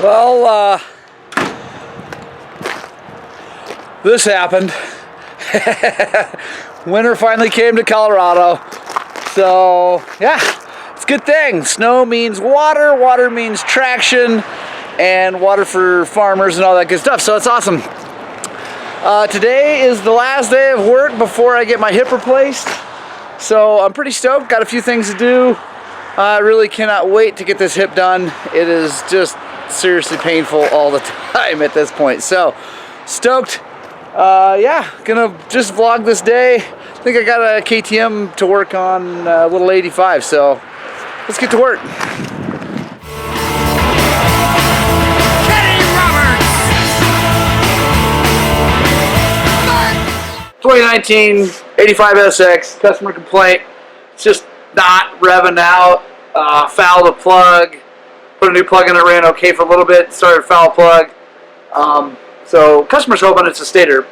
Well, this happened. Winter finally came to Colorado. So, yeah, it's a good thing. Snow means water, water means traction, and water for farmers and all that good stuff. So it's awesome. Today is the last day of work before I get my hip replaced. So I'm pretty stoked, got a few things to do. I really cannot wait to get this hip done. It is just seriously painful all the time at this point. So stoked. Yeah, gonna just vlog this day. I think I got a KTM to work on, a little 85, so let's get to work. 2019 85 SX, customer complaint. It's just not revving out. Fouled the plug. Put a new plug in it, ran okay for a little bit. Started foul plug. So customer's hoping it's a Stator.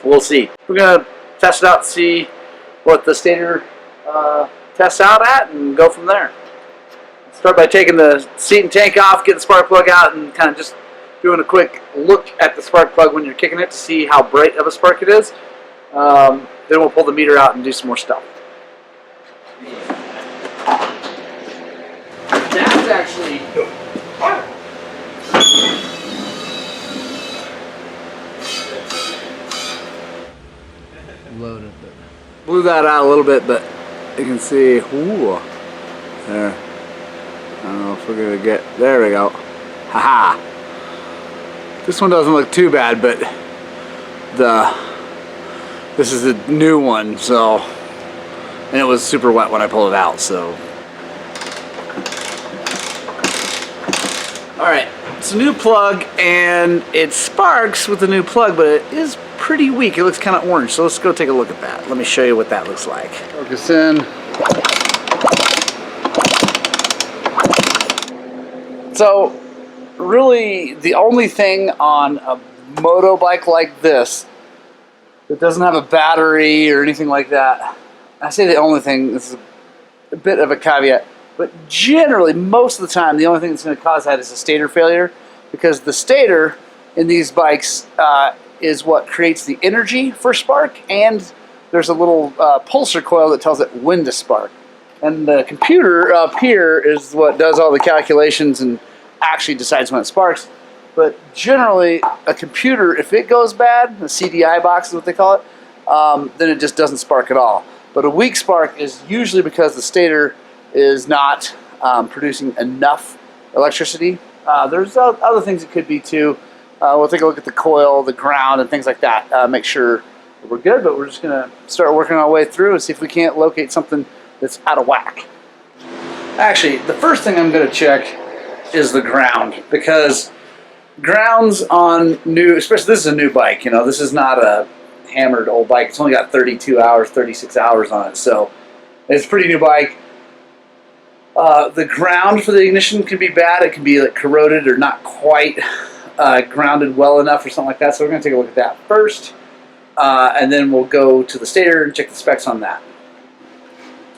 We'll see. We're gonna test it out, see what the Stator tests out at, and go from there. Start by taking the seat and tank off, get the spark plug out, and kind of just doing a quick look at the spark plug when you're kicking it to see how bright of a spark it is. Then we'll pull the meter out and do some more stuff. That's actually loaded. Blew that out a little bit, but you can see, ooh, there. I don't know if we're gonna get, there we go. Haha. This one doesn't look too bad, but this is a new one, so, and it was super wet when I pulled it out, so. Alright, it's a new plug, and it sparks with the new plug, but it is pretty weak. It looks kind of orange, so let's go take a look at that. Let me show you what that looks like. Focus in. So, really, the only thing on a moto bike like this that doesn't have a battery or anything like that, I say the only thing, this is a bit of a caveat, but generally, most of the time, the only thing that's going to cause that is a stator failure, because the stator in these bikes is what creates the energy for spark, and there's a little pulsar coil that tells it when to spark. And the computer up here is what does all the calculations and actually decides when it sparks. But generally, a computer, if it goes bad, the CDI box is what they call it, then it just doesn't spark at all. But a weak spark is usually because the stator is not producing enough electricity. There's other things it could be too. We'll take a look at the coil, the ground, and things like that. Make sure we're good, but we're just gonna start working our way through and see if we can't locate something that's out of whack. Actually, the first thing I'm gonna check is the ground, because grounds on new, especially this is a new bike, you know, this is not a hammered old bike. It's only got 32 hours, 36 hours on it, so it's a pretty new bike. The ground for the ignition can be bad. It can be like corroded or not quite grounded well enough or something like that, so we're going to take a look at that first, and then we'll go to the stator and check the specs on that.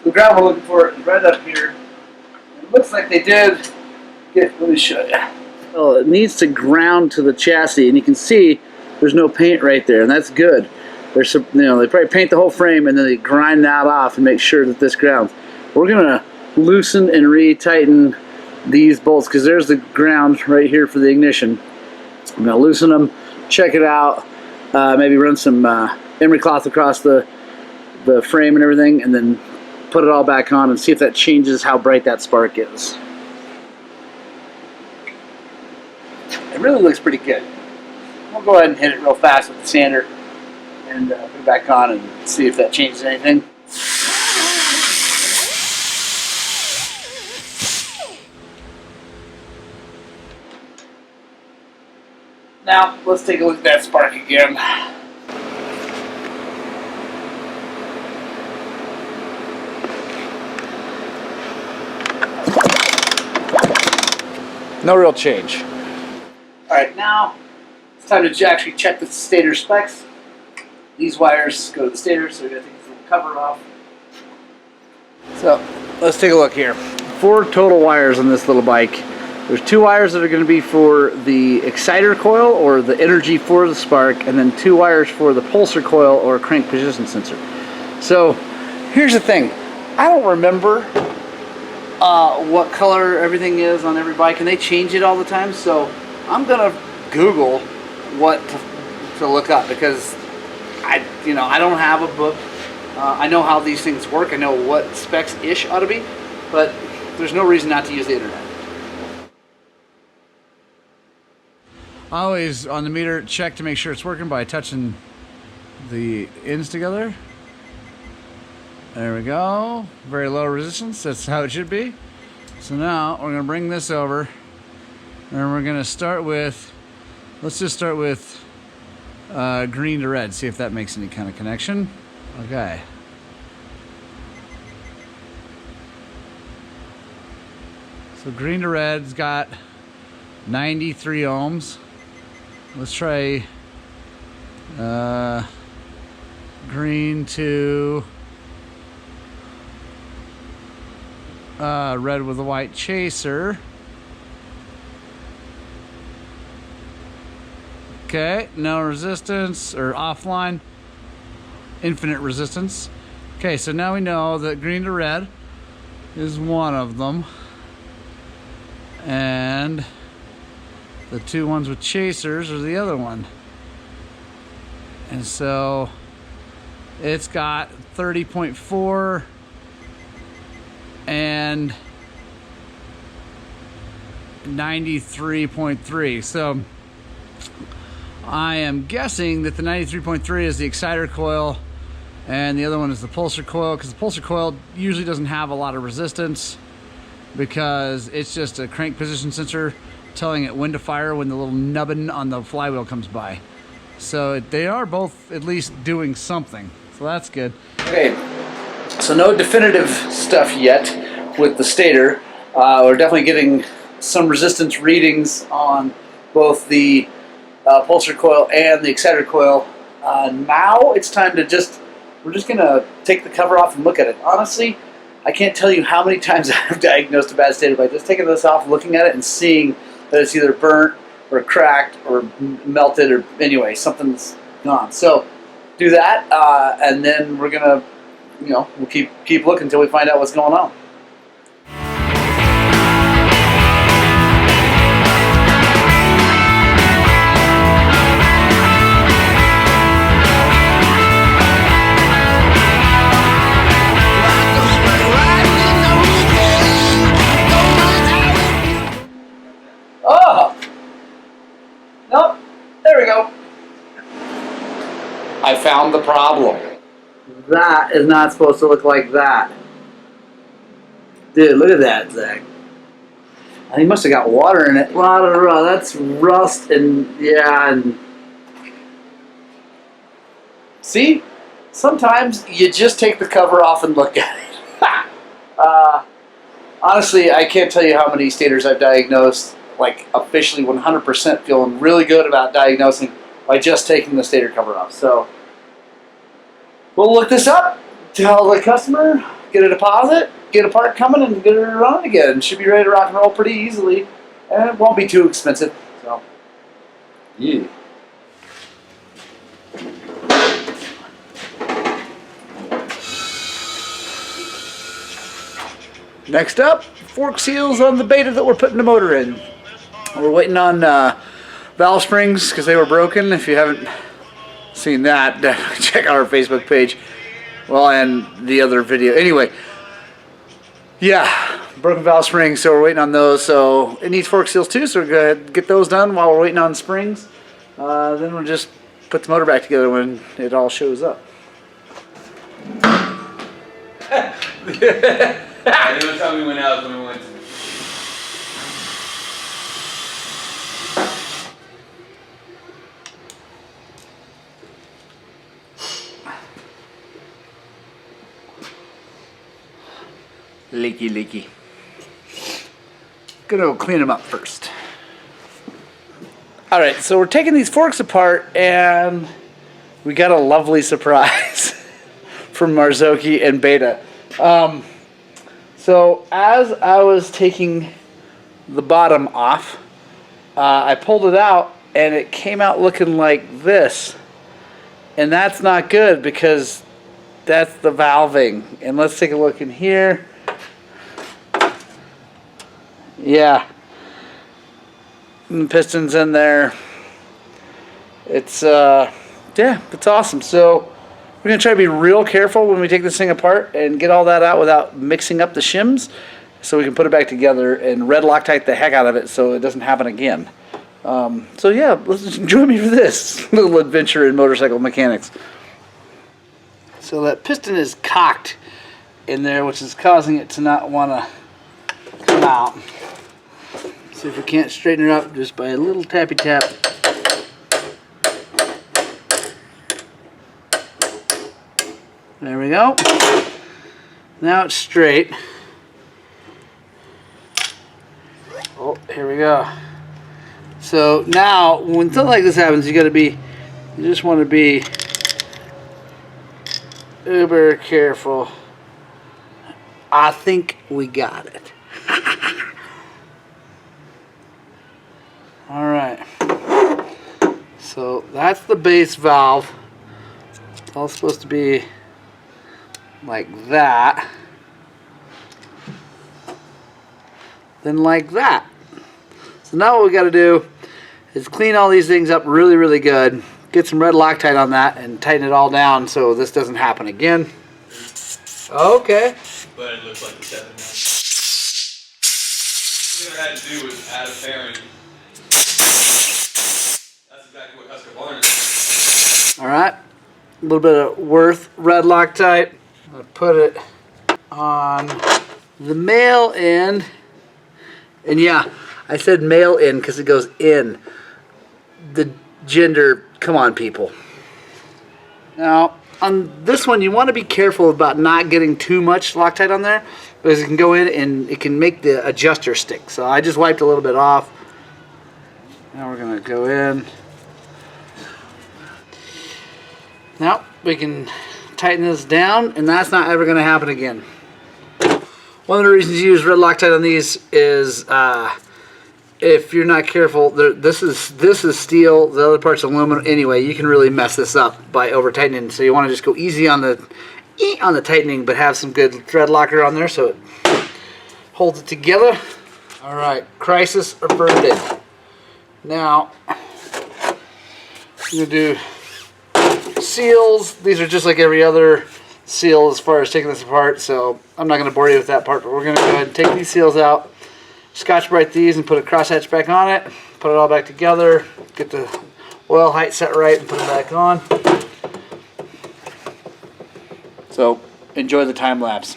The ground we're looking for is right up here. It looks like they did get, let me show you. Well, it needs to ground to the chassis, and you can see there's no paint right there, and that's good. There's some, you know, they probably paint the whole frame and then they grind that off and make sure that this grounds. We're gonna loosen and retighten these bolts because there's the ground right here for the ignition. I'm gonna loosen them, check it out, maybe run some emery cloth across the frame and everything, and then put it all back on and see if that changes how bright that spark is. It really looks pretty good. We'll go ahead and hit it real fast with the sander and put it back on and see if that changes anything. Now, let's take a look at that spark again. No real change. Alright, now it's time to actually check the stator specs. These wires go to the stator, so we're going to take this little cover off. So, let's take a look here. 4 total wires on this little bike. There's 2 wires that are going to be for the exciter coil or the energy for the spark, and then 2 wires for the pulsar coil or crank position sensor. So here's the thing, I don't remember what color everything is on every bike, and they change it all the time, so I'm gonna Google what to look up, because I don't have a book. I know how these things work, I know what specs-ish ought to be, but there's no reason not to use the internet. Always on the meter, check to make sure it's working by touching the ends together. There we go. Very low resistance. That's how it should be. So now we're going to bring this over, and we're going to start with, let's just start with green to red. See if that makes any kind of connection. Okay. So green to red's got 93 ohms. Let's try green to red with a white chaser. Okay, no resistance, or offline, infinite resistance. Okay, so now we know that green to red is one of them, and the 2 ones with chasers are the other one. And so it's got 30.4 and 93.3. So I am guessing that the 93.3 is the exciter coil and the other one is the pulsar coil, because the pulsar coil usually doesn't have a lot of resistance because it's just a crank position sensor telling it when to fire when the little nubbin on the flywheel comes by. So they are both at least doing something, so that's good. Okay, so no definitive stuff yet with the stator. We're definitely getting some resistance readings on both the pulsar coil and the exciter coil. Now it's time to we're just gonna take the cover off and look at it. Honestly, I can't tell you how many times I've diagnosed a bad stator by just taking this off, looking at it, and seeing that it's either burnt or cracked or melted, or anyway, something's gone. So do that, and then we're gonna, we'll keep looking until we find out what's going on. Nope, there we go. I found the problem. That is not supposed to look like that. Dude, look at that, Zach. He must have got water in it. Water, that's rust and, yeah, and... See? Sometimes you just take the cover off and look at it. Honestly, I can't tell you how many stators I've diagnosed, like officially 100% feeling really good about diagnosing by just taking the stator cover off. So we'll look this up, tell the customer, get a deposit, get a part coming, and get it running again. Should be ready to rock and roll pretty easily, and it won't be too expensive. So yeah. Next up, fork seals on the Beta that we're putting the motor in. We're waiting on valve springs because they were broken. If you haven't seen that, check out our Facebook page. Well, and the other video. Anyway, yeah, broken valve springs, so we're waiting on those. So it needs fork seals too, so we're going to get those done while we're waiting on springs. Then we'll just put the motor back together when it all shows up. I don't tell me when else when we went to. Leaky. Gonna clean them up first. Alright, so we're taking these forks apart and we got a lovely surprise from Marzocchi and Beta. So as I was taking the bottom off. I pulled it out and it came out looking like this. And that's not good because that's the valving. And let's take a look in here. Yeah. And the piston's in there. It's, yeah, it's awesome. So we're going to try to be real careful when we take this thing apart and get all that out without mixing up the shims so we can put it back together and red Loctite the heck out of it so it doesn't happen again. So yeah, let's join me for this little adventure in motorcycle mechanics. So that piston is cocked in there, which is causing it to not want to come out. See if we can't straighten it up just by a little tappy tap. There we go. Now it's straight. Oh, here we go. So now, when something like this happens, you just want to be uber careful. I think we got it. All right. So that's the base valve. It's all supposed to be like that. Then like that. So now what we got to do is clean all these things up really, really good. Get some red Loctite on that and tighten it all down so this doesn't happen again. Okay. But it looks like the 7 now. What I had to do was add a fairing. That's exactly what Husqvarna did. Alright. A little bit of Worth red Loctite. I put it on the male end. And yeah, I said male end because it goes in. The gender, come on people. Now, on this one, you want to be careful about not getting too much Loctite on there because it can go in and it can make the adjuster stick. So I just wiped a little bit off. Now we're going to go in. Now we can tighten this down, and that's not ever going to happen again. One of the reasons you use red Loctite on these is if you're not careful, this is steel, the other part's aluminum. Anyway, you can really mess this up by over tightening. So you want to just go easy on the tightening, but have some good thread locker on there so it holds it together. All right, crisis averted. Now I'm gonna do seals. These are just like every other seal as far as taking this apart, so I'm not going to bore you with that part, but we're going to go ahead and take these seals out, Scotch-Brite these and put a crosshatch back on it, put it all back together, get the oil height set right and put it back on. So enjoy the time lapse.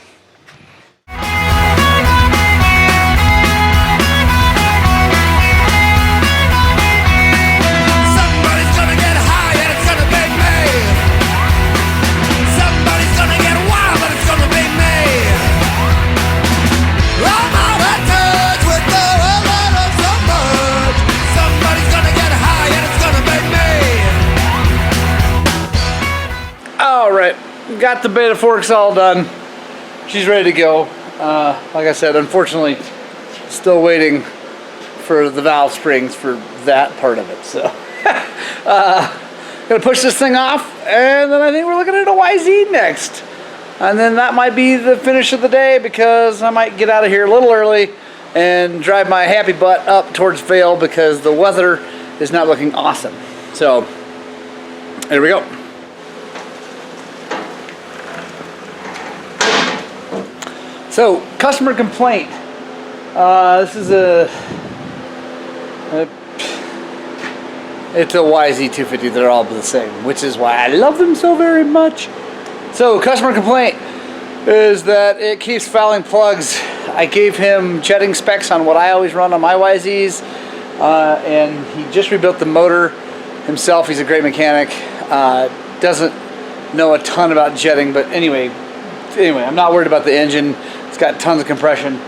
Alright, got the beta forks all done. She's ready to go. Like I said, unfortunately, still waiting for the valve springs for that part of it. So, gonna push this thing off, and then I think we're looking at a YZ next. And then that might be the finish of the day because I might get out of here a little early and drive my happy butt up towards Vail because the weather is not looking awesome. So, there we go. So, customer complaint. This is it's a YZ250. They're all the same, which is why I love them so very much. So, customer complaint is that it keeps fouling plugs. I gave him jetting specs on what I always run on my YZs, and he just rebuilt the motor himself. He's a great mechanic. Doesn't know a ton about jetting, but anyway, I'm not worried about the engine. It's got tons of compression,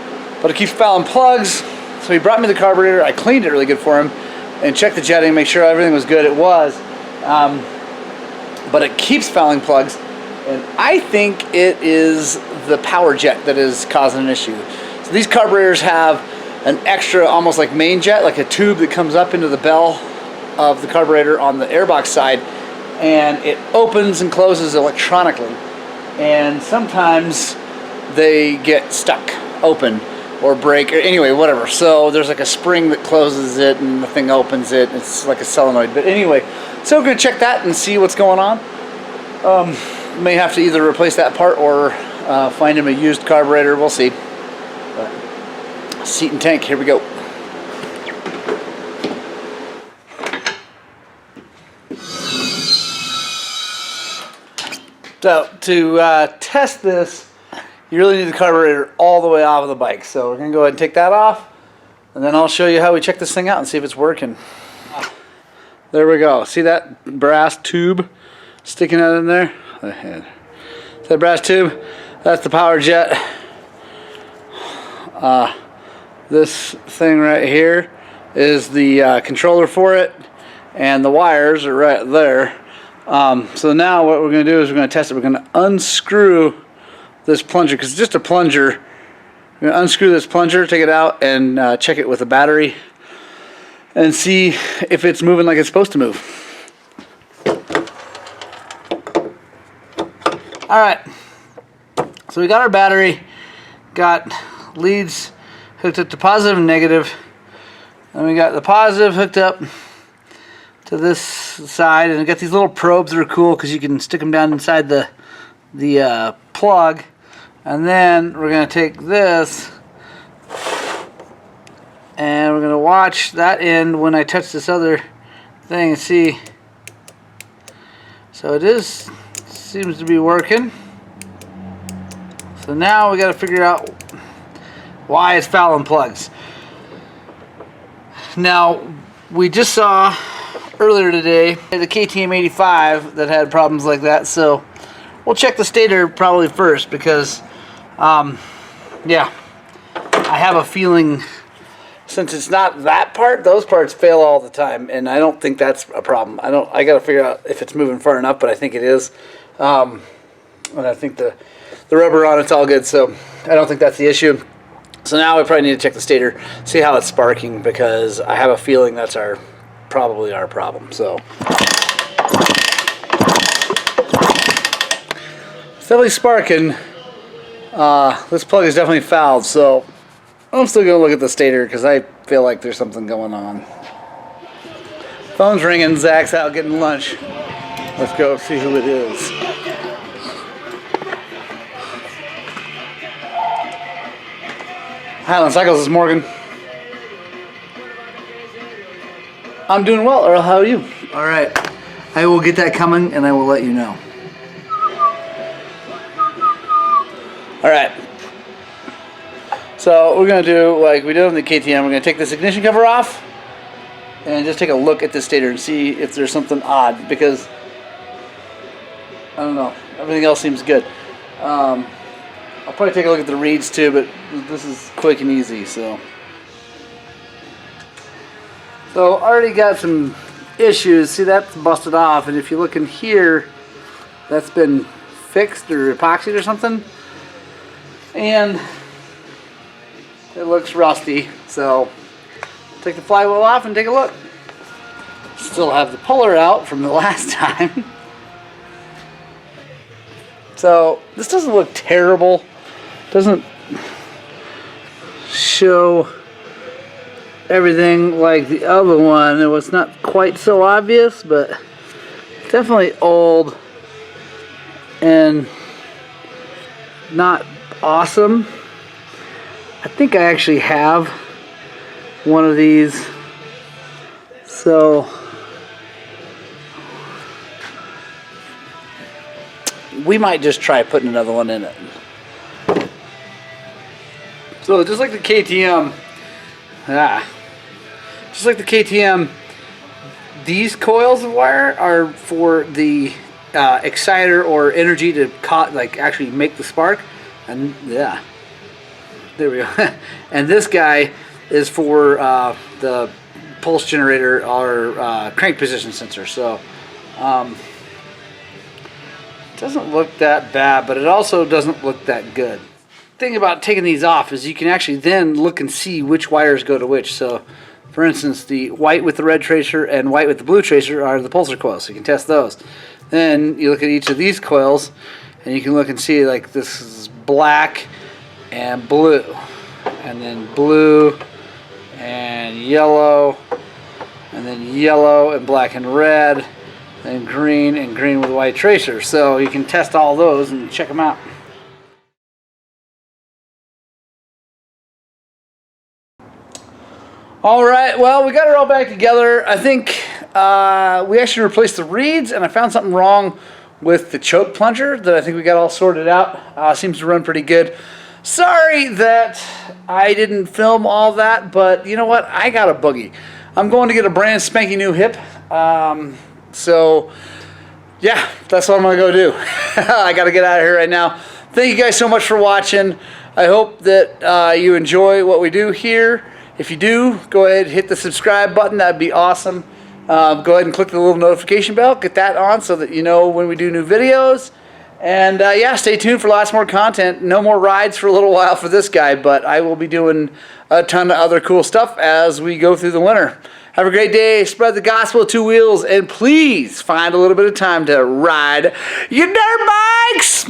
but it keeps fouling plugs. So he brought me the carburetor. I cleaned it really good for him and checked the jetting, make sure everything was good. It was, but it keeps fouling plugs, and I think it is the power jet that is causing an issue. So these carburetors have an extra, almost like main jet, like a tube that comes up into the bell of the carburetor on the airbox side, and it opens and closes electronically. And sometimes they get stuck open or break, or anyway, whatever. So there's like a spring that closes it and the thing opens it. It's like a solenoid. But anyway, so we're going to check that and see what's going on. May have to either replace that part or find him a used carburetor. We'll see. But seat and tank, here we go. So to test this, you really need the carburetor all the way off of the bike. So we're going to go ahead and take that off, and then I'll show you how we check this thing out and see if it's working. There we go. See that brass tube sticking out in there? That brass tube, that's the power jet. This thing right here is the controller for it, and the wires are right there. So now what we're going to do is we're going to test it. We're going to unscrew this plunger, because it's just a plunger. We're going to unscrew this plunger, take it out, and check it with a battery and see if it's moving like it's supposed to move. Alright, so we got our battery, got leads hooked up to positive and negative, and we got the positive hooked up to this side, and we got these little probes that are cool because you can stick them down inside the plug. And then we're going to take this and we're going to watch that end when I touch this other thing and see. So it seems to be working. So now we got to figure out why it's fouling plugs. Now we just saw earlier today the KTM 85 that had problems like that, so we'll check the stator probably first, because yeah, I have a feeling, since it's not that part, those parts fail all the time, and I don't think that's a problem. I got to figure out if it's moving far enough, but I think it is. And I think the rubber on it's all good, so I don't think that's the issue. So now we probably need to check the stator, see how it's sparking, because I have a feeling that's probably our problem. So it's definitely sparking. This plug is definitely fouled, so I'm still going to look at the stator because I feel like there's something going on. Phone's ringing, Zach's out getting lunch. Let's go see who it is. Highland Cycles, this is Morgan. I'm doing well, Earl. How are you? Alright. I will get that coming and I will let you know. Alright. So we're going to do like we did on the KTM. We're going to take this ignition cover off and just take a look at the stator and see if there's something odd, because I don't know. Everything else seems good. I'll probably take a look at the reeds too, but this is quick and easy. So already got some issues. See, that's busted off, and if you look in here, that's been fixed or epoxied or something, and it looks rusty. So take the flywheel off and take a look. Still have the puller out from the last time. So this doesn't look terrible. Doesn't show everything like the other one. It was not quite so obvious, but it's definitely old and not awesome. I think I actually have one of these, so we might just try putting another one in it. So just like the KTM, these coils of wire are for the exciter or energy to actually make the spark, and yeah, there we go. And this guy is for the pulse generator or crank position sensor. So it doesn't look that bad, but it also doesn't look that good. thing about taking these off is you can actually then look and see which wires go to which. So, for instance, the white with the red tracer and white with the blue tracer are the pulsar coils, so you can test those. Then you look at each of these coils, and you can look and see, like, this is black and blue, and then blue and yellow, and then yellow and black and red, and green with white tracer. So you can test all those and check them out. All right, well, we got it all back together. I think we actually replaced the reeds, and I found something wrong with the choke plunger that I think we got all sorted out. Seems to run pretty good. Sorry that I didn't film all that, but you know what? I got a boogie. I'm going to get a brand spanking new hip. So, yeah, that's what I'm going to go do. I got to get out of here right now. Thank you guys so much for watching. I hope that you enjoy what we do here. If you do, go ahead and hit the subscribe button. That'd be awesome. Go ahead and click the little notification bell. Get that on so that you know when we do new videos. And yeah, stay tuned for lots more content. No more rides for a little while for this guy, but I will be doing a ton of other cool stuff as we go through the winter. Have a great day. Spread the gospel of two wheels, and please find a little bit of time to ride your dirt bikes.